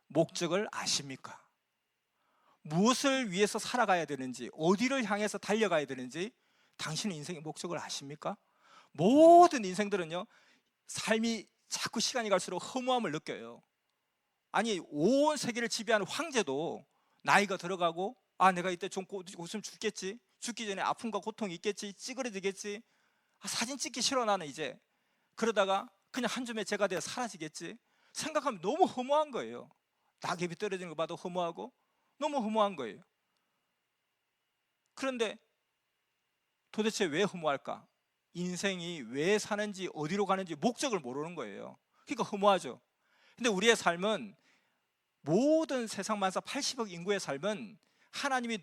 목적을 아십니까? 무엇을 위해서 살아가야 되는지, 어디를 향해서 달려가야 되는지 당신은 인생의 목적을 아십니까? 모든 인생들은요, 삶이 자꾸 시간이 갈수록 허무함을 느껴요. 아니, 온 세계를 지배하는 황제도 나이가 들어가고, 아, 내가 이때 좀 웃으면 죽겠지, 죽기 전에 아픔과 고통이 있겠지, 찌그러지겠지, 사진 찍기 싫어 나는 이제, 그러다가 그냥 한 줌의 재가 되어 사라지겠지 생각하면 너무 허무한 거예요. 낙엽이 떨어지는 거 봐도 허무하고 너무 허무한 거예요. 그런데 도대체 왜 허무할까? 인생이 왜 사는지, 어디로 가는지 목적을 모르는 거예요. 그러니까 허무하죠. 근데 우리의 삶은, 모든 세상 만사 80억 인구의 삶은 하나님이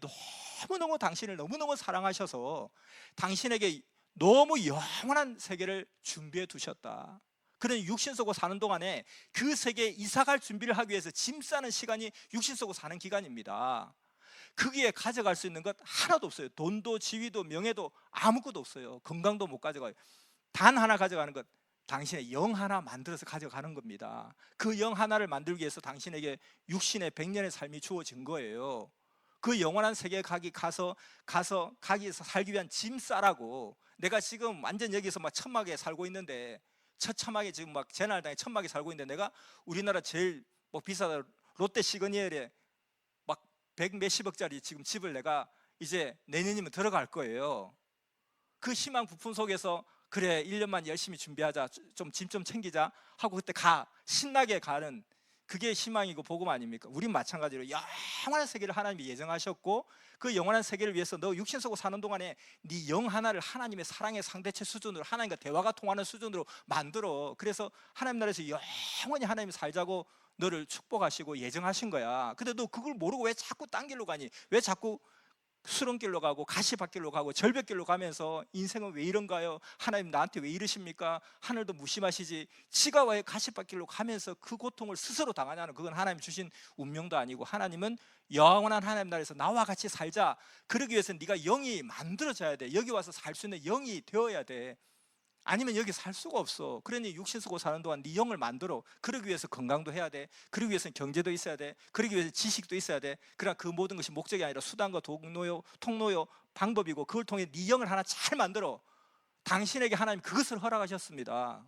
너무너무 당신을 너무너무 사랑하셔서 당신에게 너무 영원한 세계를 준비해 두셨다. 그런 육신 속으로 사는 동안에 그 세계에 이사갈 준비를 하기 위해서 짐 싸는 시간이 육신 속으로 사는 기간입니다. 거기에 가져갈 수 있는 것 하나도 없어요. 돈도 지위도 명예도 아무것도 없어요. 건강도 못 가져가요. 단 하나 가져가는 것, 당신의 영 하나 만들어서 가져가는 겁니다. 그 영 하나를 만들기 위해서 당신에게 육신의 100년의 삶이 주어진 거예요. 그 영원한 세계에 가기 위해서 살기 위한 짐 싸라고. 내가 지금 완전 여기서 막 천막에 살고 있는데, 처참하게 지금 막 재난당에 천막에 살고 있는데, 내가 우리나라 제일 뭐 비싸다 롯데 시그니엘에 막 100 몇십억짜리 지금 집을 내가 이제 내년이면 들어갈 거예요. 그 희망 부푼 속에서 그래, 1년만 열심히 준비하자, 좀 짐 좀 챙기자 하고 그때 신나게 가는, 그게 희망이고 복음 아닙니까? 우린 마찬가지로 영원한 세계를 하나님이 예정하셨고, 그 영원한 세계를 위해서 너 육신 속으로 사는 동안에 네 영 하나를 하나님의 사랑의 상대체 수준으로, 하나님과 대화가 통하는 수준으로 만들어. 그래서 하나님 나라에서 영원히 하나님이 살자고 너를 축복하시고 예정하신 거야. 근데 너 그걸 모르고 왜 자꾸 딴 길로 가니? 왜 자꾸 수렁길로 가고 가시밭길로 가고 절벽길로 가면서 인생은 왜 이런가요? 하나님 나한테 왜 이러십니까? 하늘도 무심하시지. 지가 왜 가시밭길로 가면서 그 고통을 스스로 당하냐는, 그건 하나님 주신 운명도 아니고, 하나님은 영원한 하나님 나라에서 나와 같이 살자. 그러기 위해서는 네가 영이 만들어져야 돼. 여기 와서 살 수 있는 영이 되어야 돼. 아니면 여기 살 수가 없어. 그러니 육신 쓰고 사는 동안 네 영을 만들어. 그러기 위해서 건강도 해야 돼. 그러기 위해서는 경제도 있어야 돼. 그러기 위해서 지식도 있어야 돼. 그러나 그 모든 것이 목적이 아니라 수단과 통로요 방법이고, 그걸 통해 네 영을 하나 잘 만들어. 당신에게 하나님 그것을 허락하셨습니다.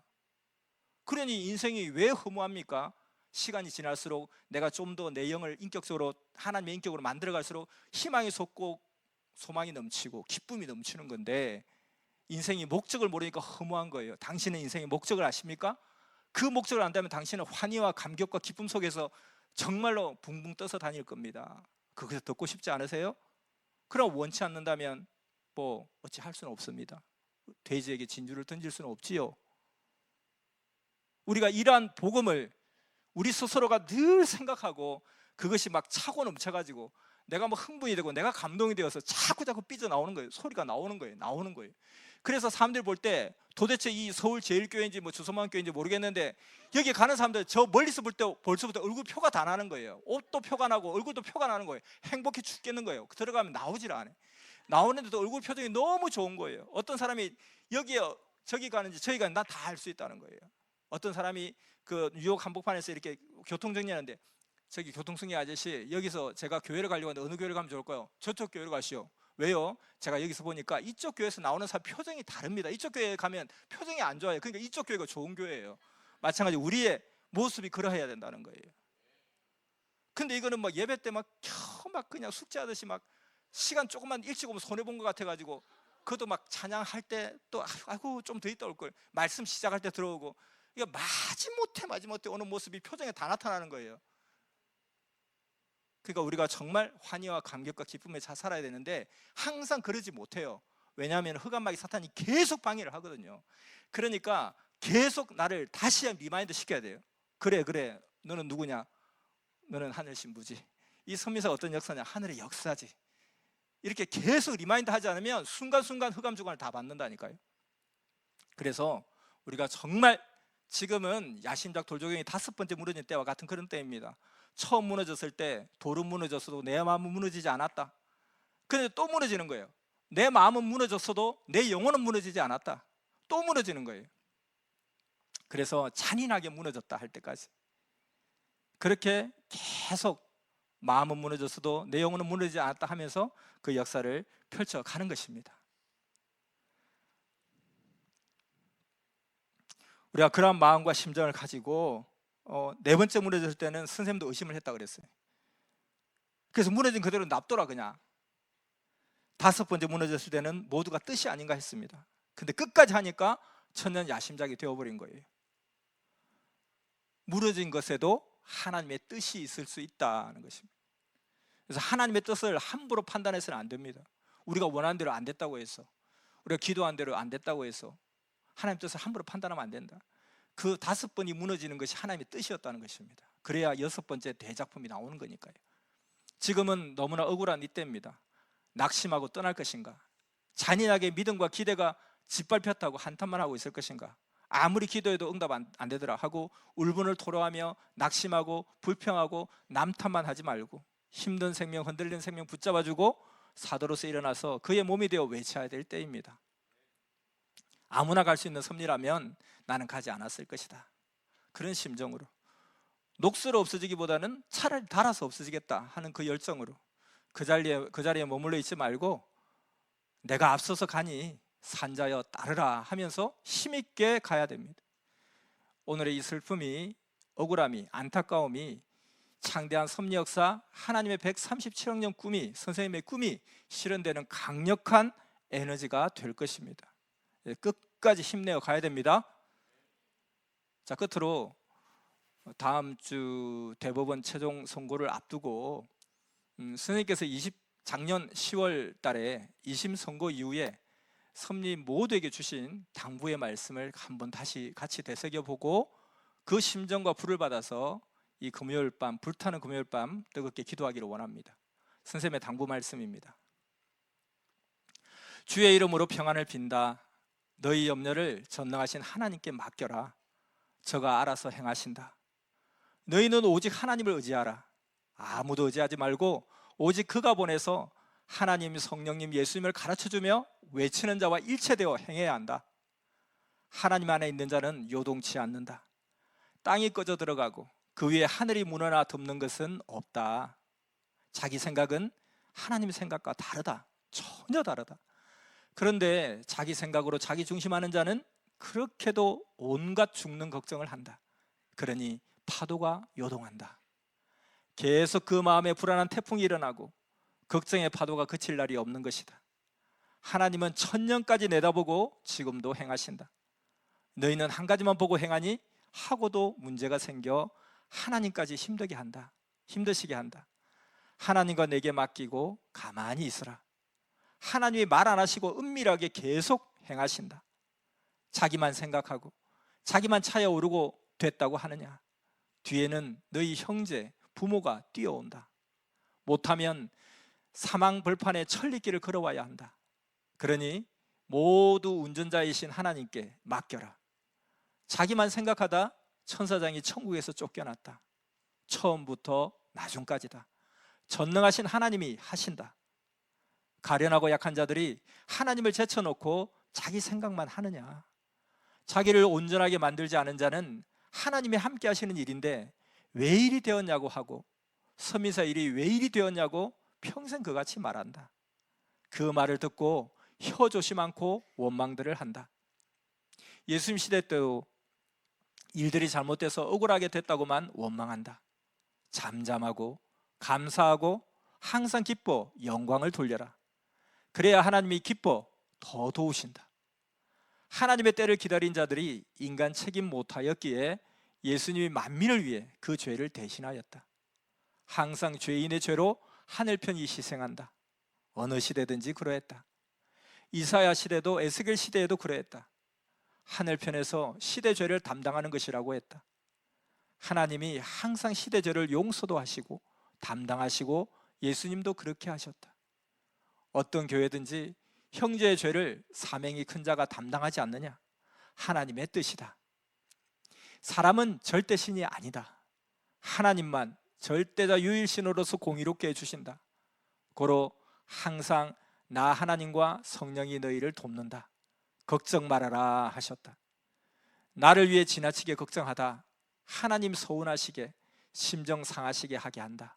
그러니 인생이 왜 허무합니까? 시간이 지날수록 내가 좀 더 내 영을 인격적으로 하나님의 인격으로 만들어갈수록 희망이 솟고 소망이 넘치고 기쁨이 넘치는 건데, 인생이 목적을 모르니까 허무한 거예요. 당신의 인생의 목적을 아십니까? 그 목적을 안다면 당신은 환희와 감격과 기쁨 속에서 정말로 붕붕 떠서 다닐 겁니다. 그것을 듣고 싶지 않으세요? 그럼 원치 않는다면 뭐 어찌 할 수는 없습니다. 돼지에게 진주를 던질 수는 없지요. 우리가 이러한 복음을 우리 스스로가 늘 생각하고 그것이 막 차고 넘쳐가지고 내가 뭐 흥분이 되고 내가 감동이 되어서 자꾸 삐져나오는 거예요. 소리가 나오는 거예요. 그래서 사람들이 볼 때 도대체 이 서울 제일교회인지 뭐 주소만교회인지 모르겠는데, 여기 가는 사람들 저 멀리서 볼 때 벌써부터 얼굴 표가 다 나는 거예요. 옷도 표가 나고 얼굴도 표가 나는 거예요. 행복해 죽겠는 거예요. 들어가면 나오질 않아요. 나오는데도 얼굴 표정이 너무 좋은 거예요. 어떤 사람이 여기 저기 가는지 저기 가는지 난 다 알 수 있다는 거예요. 어떤 사람이 그 뉴욕 한복판에서 이렇게 교통정리하는데, 저기 교통승리 아저씨, 여기서 제가 교회를 가려고 하는데 어느 교회를 가면 좋을까요? 저쪽 교회를 가시오. 왜요? 제가 여기서 보니까 이쪽 교회에서 나오는 사람 표정이 다릅니다. 이쪽 교회에 가면 표정이 안 좋아요. 그러니까 이쪽 교회가 좋은 교회예요. 마찬가지로 우리의 모습이 그러해야 된다는 거예요. 근데 이거는 막 예배 때 막 겨우 막 그냥 숙제하듯이 막 시간 조금만 일찍 오면 손해본 것 같아가지고, 그것도 막 찬양할 때 또 아이고 좀 더 있다 올 걸, 말씀 시작할 때 들어오고, 이거 마지못해 오는 모습이 표정에 다 나타나는 거예요. 그러니까 우리가 정말 환희와 감격과 기쁨에 잘 살아야 되는데 항상 그러지 못해요. 왜냐하면 흑암마귀 사탄이 계속 방해를 하거든요. 그러니까 계속 나를 다시 리마인드 시켜야 돼요. 그래 너는 누구냐? 너는 하늘 신부지. 이 선미사가 어떤 역사냐? 하늘의 역사지. 이렇게 계속 리마인드 하지 않으면 순간순간 흑암 주관을 다 받는다니까요. 그래서 우리가 정말 지금은 야심작 돌조경이 5번째 무너진 때와 같은 그런 때입니다. 처음 무너졌을 때 돌은 무너졌어도 내 마음은 무너지지 않았다. 그런데 또 무너지는 거예요. 내 마음은 무너졌어도 내 영혼은 무너지지 않았다. 또 무너지는 거예요. 그래서 잔인하게 무너졌다 할 때까지, 그렇게 계속 마음은 무너졌어도 내 영혼은 무너지지 않았다 하면서 그 역사를 펼쳐가는 것입니다. 우리가 그런 마음과 심정을 가지고 4번째 무너졌을 때는 선생님도 의심을 했다 그랬어요. 그래서 무너진 그대로 납둬라 그냥. 5번째 무너졌을 때는 모두가 뜻이 아닌가 했습니다. 근데 끝까지 하니까 천년 야심작이 되어버린 거예요. 무너진 것에도 하나님의 뜻이 있을 수 있다는 것입니다. 그래서 하나님의 뜻을 함부로 판단해서는 안 됩니다. 우리가 원하는 대로 안 됐다고 해서, 우리가 기도한 대로 안 됐다고 해서 하나님의 뜻을 함부로 판단하면 안 된다. 그 5번이 무너지는 것이 하나님의 뜻이었다는 것입니다. 그래야 6번째 대작품이 나오는 거니까요. 지금은 너무나 억울한 이때입니다. 낙심하고 떠날 것인가? 잔인하게 믿음과 기대가 짓밟혔다고 한탄만 하고 있을 것인가? 아무리 기도해도 응답 안 되더라 하고 울분을 토로하며 낙심하고 불평하고 남탓만 하지 말고, 힘든 생명, 흔들린 생명 붙잡아주고 사도로서 일어나서 그의 몸이 되어 외쳐야 될 때입니다. 아무나 갈 수 있는 섭리라면 나는 가지 않았을 것이다. 그런 심정으로, 녹슬어 없어지기보다는 차라리 달아서 없어지겠다 하는 그 열정으로 그 자리에 머물러 있지 말고, 내가 앞서서 가니 산자여 따르라 하면서 힘있게 가야 됩니다. 오늘의 이 슬픔이, 억울함이, 안타까움이 창대한 섭리 역사, 하나님의 137억 년 꿈이, 선생님의 꿈이 실현되는 강력한 에너지가 될 것입니다. 끝까지 힘내어 가야 됩니다. 자, 끝으로 다음 주 대법원 최종 선고를 앞두고 선생님께서 작년 10월 달에 2심 선고 이후에 섭리 모두에게 주신 당부의 말씀을 한번 다시 같이 되새겨보고 그 심정과 불을 받아서 이 금요일 밤, 불타는 금요일 밤 뜨겁게 기도하기를 원합니다. 선생님의 당부 말씀입니다. 주의 이름으로 평안을 빈다. 너희 염려를 전능하신 하나님께 맡겨라. 저가 알아서 행하신다. 너희는 오직 하나님을 의지하라. 아무도 의지하지 말고 오직 그가 보내서 하나님, 성령님, 예수님을 가르쳐주며 외치는 자와 일체되어 행해야 한다. 하나님 안에 있는 자는 요동치 않는다. 땅이 꺼져 들어가고 그 위에 하늘이 무너나 덮는 것은 없다. 자기 생각은 하나님 생각과 다르다. 전혀 다르다. 그런데 자기 생각으로 자기 중심하는 자는 그렇게도 온갖 죽는 걱정을 한다. 그러니 파도가 요동한다. 계속 그 마음에 불안한 태풍이 일어나고 걱정의 파도가 그칠 날이 없는 것이다. 하나님은 천년까지 내다보고 지금도 행하신다. 너희는 한 가지만 보고 행하니 하고도 문제가 생겨 하나님까지 힘드시게 한다. 하나님과 내게 맡기고 가만히 있으라. 하나님이 말 안 하시고 은밀하게 계속 행하신다. 자기만 생각하고 자기만 차여오르고 됐다고 하느냐? 뒤에는 너희 형제, 부모가 뛰어온다. 못하면 사망 벌판에 천리길을 걸어와야 한다. 그러니 모두 운전자이신 하나님께 맡겨라. 자기만 생각하다 천사장이 천국에서 쫓겨났다. 처음부터 나중까지다. 전능하신 하나님이 하신다. 가련하고 약한 자들이 하나님을 제쳐놓고 자기 생각만 하느냐? 자기를 온전하게 만들지 않은 자는 하나님이 함께 하시는 일인데 왜 일이 되었냐고 하고 서민사 일이 왜 일이 되었냐고 평생 그같이 말한다. 그 말을 듣고 혀 조심 않고 원망들을 한다. 예수님 시대 때도 일들이 잘못돼서 억울하게 됐다고만 원망한다. 잠잠하고 감사하고 항상 기뻐 영광을 돌려라. 그래야 하나님이 기뻐 더 도우신다. 하나님의 때를 기다린 자들이 인간 책임 못하였기에 예수님이 만민을 위해 그 죄를 대신하였다. 항상 죄인의 죄로 하늘편이 희생한다. 어느 시대든지 그러했다. 이사야 시대도 에스겔 시대에도 그러했다. 하늘편에서 시대 죄를 담당하는 것이라고 했다. 하나님이 항상 시대 죄를 용서도 하시고 담당하시고 예수님도 그렇게 하셨다. 어떤 교회든지 형제의 죄를 사명이 큰 자가 담당하지 않느냐? 하나님의 뜻이다. 사람은 절대신이 아니다. 하나님만 절대자 유일신으로서 공의롭게 해주신다. 고로 항상 나 하나님과 성령이 너희를 돕는다. 걱정 말아라 하셨다. 나를 위해 지나치게 걱정하다 하나님 서운하시게 심정 상하시게 하게 한다.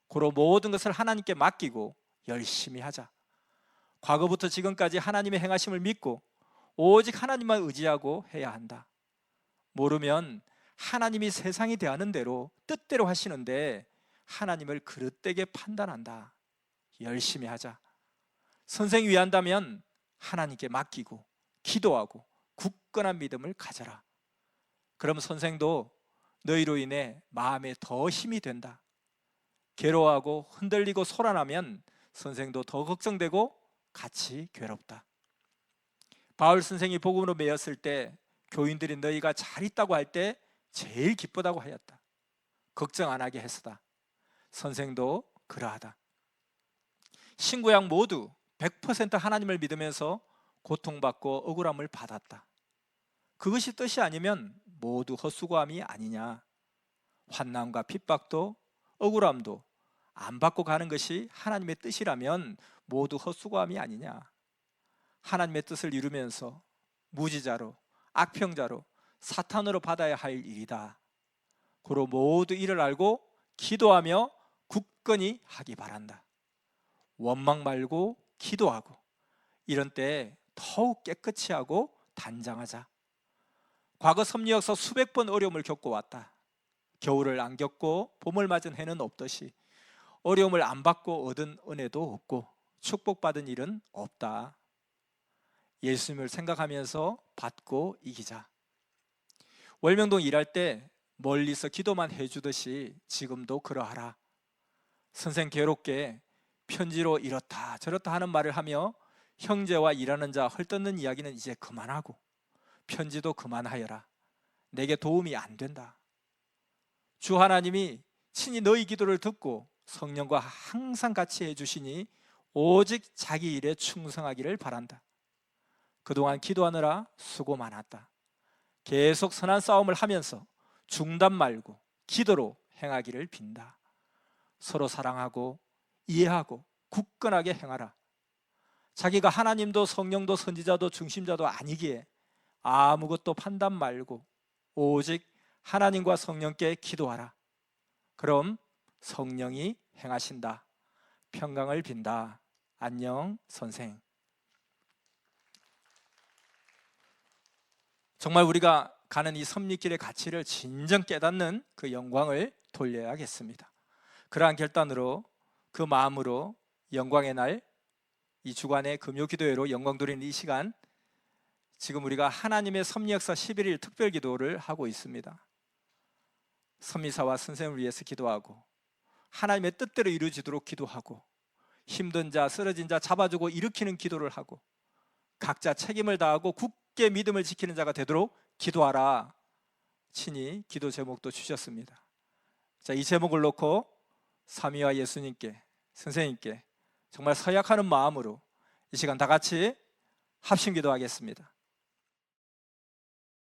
고로 모든 것을 하나님께 맡기고 열심히 하자. 과거부터 지금까지 하나님의 행하심을 믿고 오직 하나님만 의지하고 해야 한다. 모르면 하나님이 세상이 대하는 대로 뜻대로 하시는데 하나님을 그릇되게 판단한다. 열심히 하자. 선생이 위한다면 하나님께 맡기고 기도하고 굳건한 믿음을 가져라. 그럼 선생도 너희로 인해 마음에 더 힘이 된다. 괴로워하고 흔들리고 소란하면 선생도 더 걱정되고 같이 괴롭다. 바울 선생이 복음으로 매였을 때 교인들이 너희가 잘 있다고 할 때 제일 기쁘다고 하였다. 걱정 안 하게 했었다. 선생도 그러하다. 신구약 모두 100% 하나님을 믿으면서 고통받고 억울함을 받았다. 그것이 뜻이 아니면 모두 헛수고함이 아니냐. 환난과 핍박도 억울함도 안 받고 가는 것이 하나님의 뜻이라면 모두 헛수고함이 아니냐. 하나님의 뜻을 이루면서 무지자로 악평자로 사탄으로 받아야 할 일이다. 고로 모두 이를 알고 기도하며 굳건히 하기 바란다. 원망 말고 기도하고 이런 때 더욱 깨끗이 하고 단장하자. 과거 섭리 역사 수백 번 어려움을 겪고 왔다. 겨울을 안 겪고 봄을 맞은 해는 없듯이 어려움을 안 받고 얻은 은혜도 없고 축복받은 일은 없다. 예수님을 생각하면서 받고 이기자. 월명동 일할 때 멀리서 기도만 해주듯이 지금도 그러하라. 선생 괴롭게 편지로 이렇다 저렇다 하는 말을 하며 형제와 일하는 자 헐뜯는 이야기는 이제 그만하고 편지도 그만하여라. 내게 도움이 안 된다. 주 하나님이 친히 너희 기도를 듣고 성령과 항상 같이 해주시니 오직 자기 일에 충성하기를 바란다. 그동안 기도하느라 수고 많았다. 계속 선한 싸움을 하면서 중단 말고 기도로 행하기를 빈다. 서로 사랑하고 이해하고 굳건하게 행하라. 자기가 하나님도 성령도 선지자도 중심자도 아니기에 아무것도 판단 말고 오직 하나님과 성령께 기도하라. 그럼 성령이 행하신다. 평강을 빈다. 안녕 선생. 정말 우리가 가는 이 섭리길의 가치를 진정 깨닫는 그 영광을 돌려야겠습니다. 그러한 결단으로 그 마음으로 영광의 날 이 주간의 금요기도회로 영광 돌리는 이 시간, 지금 우리가 하나님의 섭리 역사 11일 특별기도를 하고 있습니다. 섭리사와 선생님을 위해서 기도하고 하나님의 뜻대로 이루어지도록 기도하고 힘든 자 쓰러진 자 잡아주고 일으키는 기도를 하고 각자 책임을 다하고 굳게 믿음을 지키는 자가 되도록 기도하라. 친히 기도 제목도 주셨습니다. 자, 이 제목을 놓고 삼위와 예수님께, 선생님께 정말 서약하는 마음으로 이 시간 다 같이 합심 기도하겠습니다.